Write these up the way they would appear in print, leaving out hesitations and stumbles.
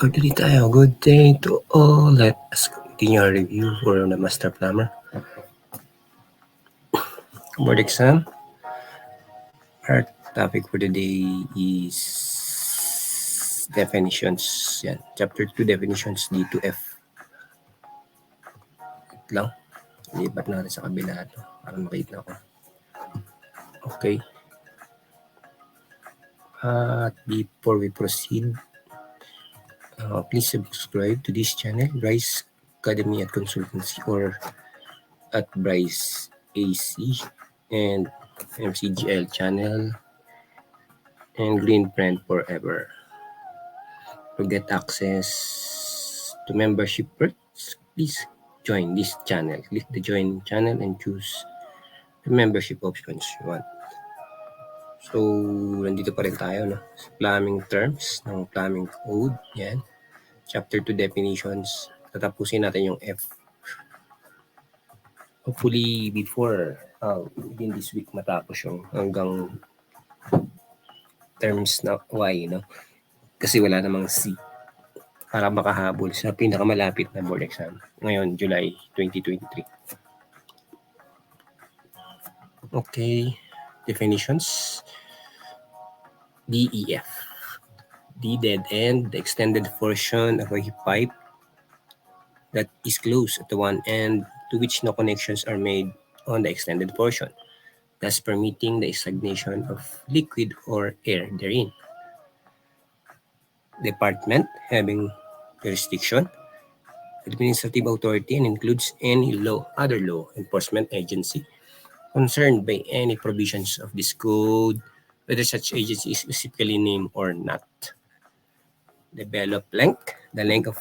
Ulit tayo. Good day to all. Let us continue our review for the Master Plumber board exam. Our topic for the day is definitions. Yan. Chapter 2, definitions D to F. Wait lang. Lipat natin sa kabila. Para makita ko. Okay. Before we proceed, please subscribe to this channel, BRICE Academy at Consultancy, or at BRICE AC and MCGL channel and greenfriendforever. To get access to membership perks, please join this channel. Click the join channel and choose the membership options you want. So, nandito pa rin tayo, no? Plumbing terms ng plumbing code. Yan. Chapter 2 definitions. Tatapusin natin yung F. Hopefully, before, within this week, matapos yung hanggang terms na Y, no? Kasi wala namang C para makahabol sa pinakamalapit na board exam ngayon, July 2023. Okay, definitions. DEF. D dead end, the extended portion of a pipe that is closed at the one end to which no connections are made on the extended portion, thus permitting the stagnation of liquid or air therein. Department having jurisdiction, administrative authority, and includes any other law enforcement agency concerned by any provisions of this code, whether such agency is specifically named or not. Develop length, the length of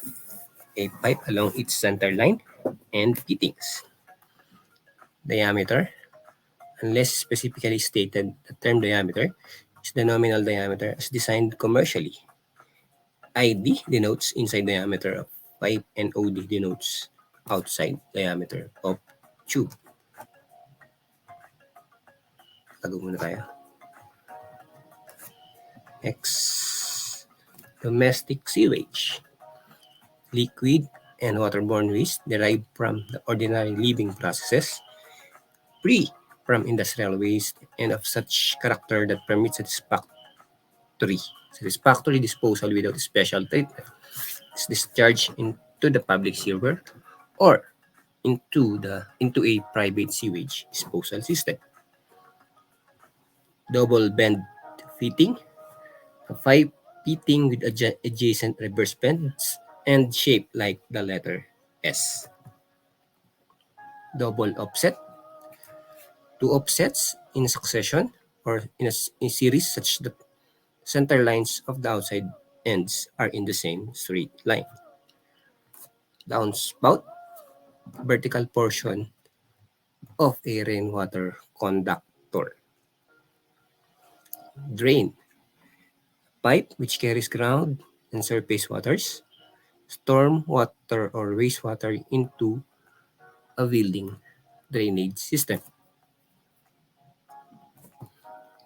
a pipe along its center line and fittings. Diameter, unless specifically stated, the term diameter is the nominal diameter as designed commercially. ID denotes inside diameter of pipe and OD denotes outside diameter of tube. Tago muna tayo. X. Domestic sewage. Liquid and waterborne waste derived from the ordinary living processes, free from industrial waste, and of such character that permits satisfactory disposal without special treatment, is discharged into the public sewer or into a private sewage disposal system. Double bend fitting, a pipe fitting with adjacent reverse bends and shaped like the letter S. Double offset, two offsets in succession or in a series such that center lines of the outside ends are in the same straight line. Downspout, vertical portion of a rainwater conductor. Drain, pipe which carries ground and surface waters, storm water or wastewater into a building drainage system.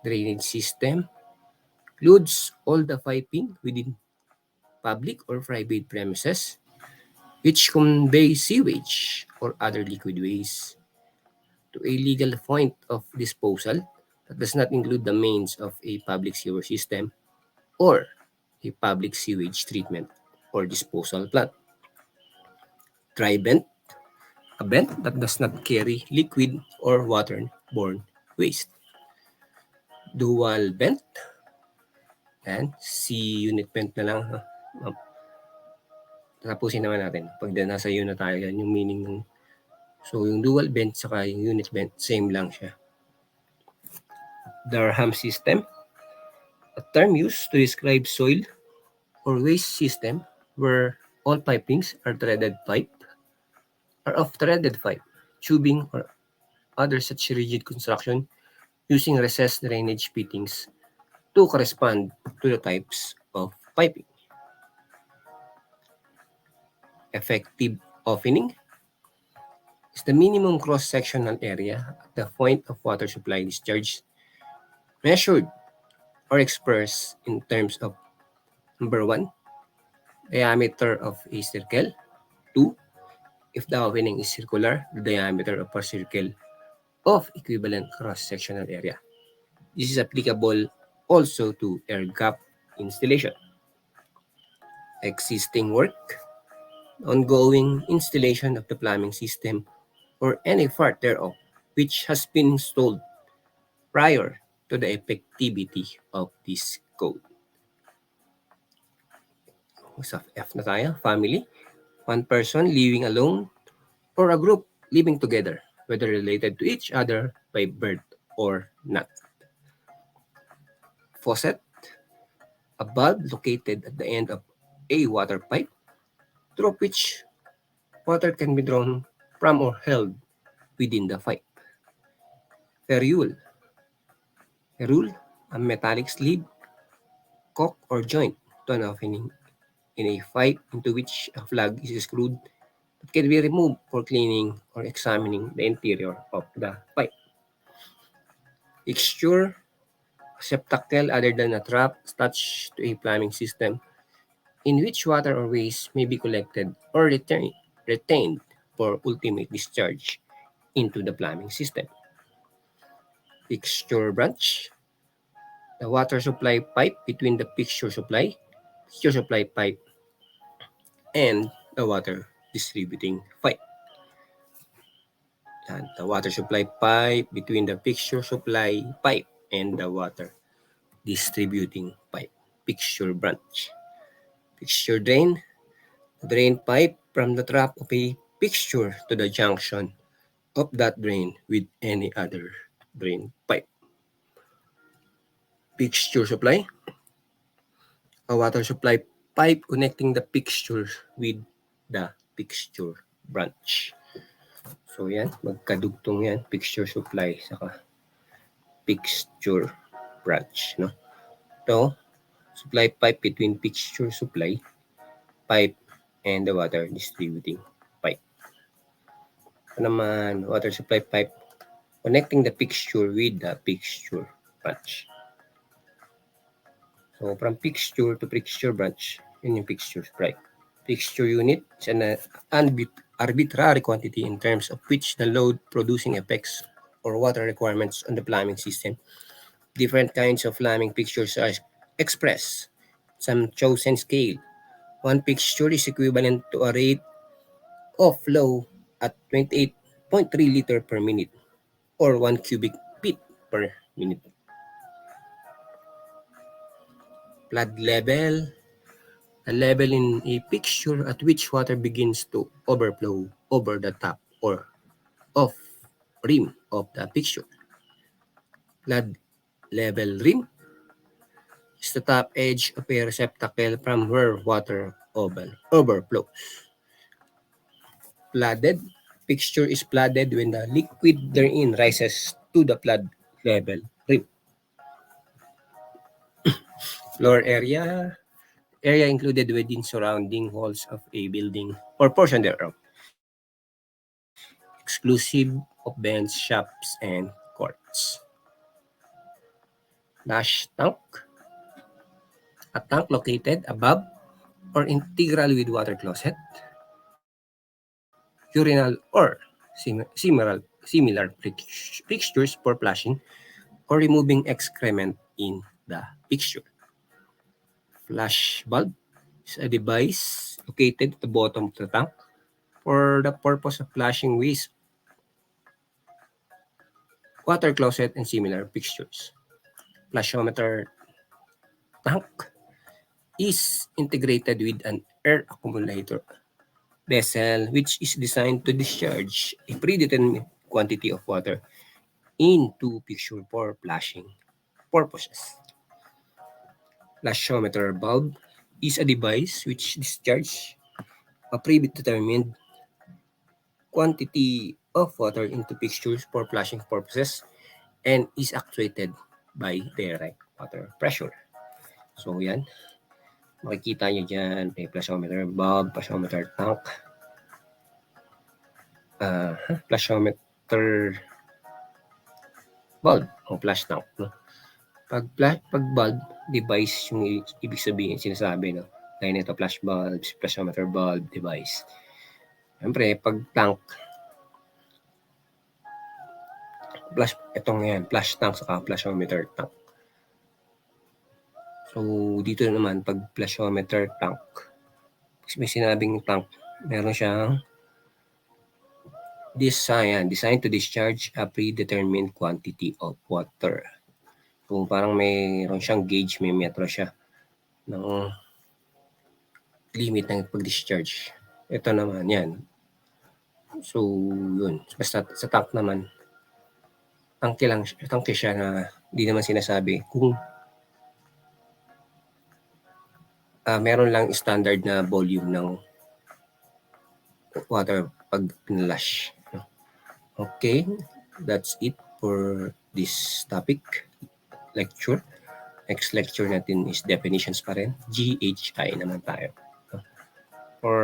Drainage system includes all the piping within public or private premises which convey sewage or other liquid waste to a legal point of disposal that does not include the mains of a public sewer system or a public sewage treatment or disposal plant. Dry vent, a vent that does not carry liquid or waterborne waste. Dual vent, and C-unit vent na lang. Tapusin naman natin. Pag nasa U na tayo, yan yung meaning ng... So, yung dual vent saka yung unit vent, same lang siya. Durham system, a term used to describe soil or waste system where all pipings are of threaded pipe, tubing, or other such rigid construction using recessed drainage fittings to correspond to the types of piping. Effective opening is the minimum cross-sectional area at the point of water supply discharge measured or expressed in terms of number 1, Diameter of a circle. 2. If the opening is circular, the diameter of a circle of equivalent cross-sectional area. This is applicable also to air gap installation. Existing work. Ongoing installation of the plumbing system or any part thereof which has been installed prior to the effectivity of this code. So F na tayo, family. One person living alone or a group living together, whether related to each other by birth or not. Faucet, a bulb located at the end of a water pipe through which water can be drawn from or held within the pipe. Ferrule, a metallic sleeve, cock or joint to an opening in a pipe into which a plug is screwed that can be removed for cleaning or examining the interior of the pipe. Fixture, receptacle other than a trap attached to a plumbing system in which water or waste may be collected or retained for ultimate discharge into the plumbing system. Fixture branch, the water supply pipe between the fixture supply pipe, and the water distributing pipe. And the water supply pipe between the fixture supply pipe and the water distributing pipe. Fixture branch. Fixture drain, the drain pipe from the trap of a fixture to the junction of that drain with any other drain pipe. Fixture supply, a water supply pipe connecting the fixture with the fixture branch. So yan, magkadugtong yan, fixture supply saka fixture branch, no? So, supply pipe between fixture supply pipe and the water distributing pipe. Ito naman, water supply pipe connecting the fixture with the fixture branch. So, from fixture to fixture branch, yun yung fixture pipe. Fixture unit is an arbitrary quantity in terms of which the load producing effects or water requirements on the plumbing system. Different kinds of plumbing fixtures are expressed. Some chosen scale. One fixture is equivalent to a rate of flow at 28.3 liter per minute or 1 cubic feet per minute. Flood level, a level in a fixture at which water begins to overflow over the top or off rim of the fixture. Flood level rim is the top edge of a receptacle from where water overflows. Flooded fixture is flooded when the liquid therein rises to the flood level rim. Floor area included within surrounding walls of a building or portion thereof, exclusive of vents, shops, and courts. Flush tank, a tank located above or integral with water closet, urinal, or similar fixtures for flushing or removing excrement in the fixture. Flash bulb is a device located at the bottom of the tank for the purpose of flashing waste, water closet, and similar fixtures. Flashometer tank is integrated with an air accumulator vessel which is designed to discharge a predetermined quantity of water into fixture for flashing purposes. Flashometer bulb is a device which discharges a predetermined quantity of water into fixtures for flashing purposes and is actuated by direct water pressure. So yan, makikita nyo dyan, may flashometer bulb, flashometer tank, flashometer bulb o flash tank. No? Pag bulb device yung ibig sabihin, sinasabi, no? gaya nito, flash bulbs, flashometer bulb device. Siyempre, pag tank, itong yan, flash tank saka flashometer tank. So, dito naman, pag flashometer tank, may sinabing tank, meron siyang designed to discharge a predetermined quantity of water. So, parang mayroon siyang gauge, may metro siya ng limit ng pag-discharge. Ito naman, yan. So, yun. Basta sa tank naman, tangke siya na di naman sinasabi kung meron lang standard na volume ng water pag pinlash. Okay, that's it for this topic lecture. Next lecture natin is definitions pa rin. GHI naman tayo. For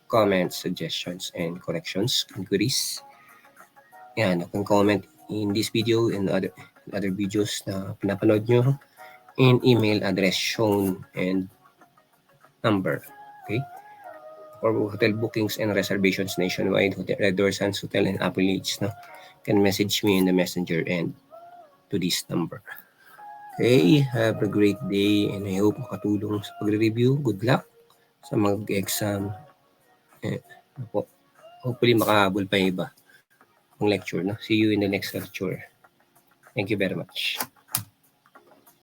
comments, suggestions, and corrections, inquiries, yan, you can comment in this video and other videos na pinapanood nyo, and email address shown and number. Okay? For hotel bookings and reservations nationwide, Red Door Sands Hotel and affiliates, no, can message me in the messenger and to this number. Okay, have a great day and I hope makatulong sa pagre-review. Good luck sa mag-exam. Hopefully makahabol pa iba ng lecture. No? See you in the next lecture. Thank you very much.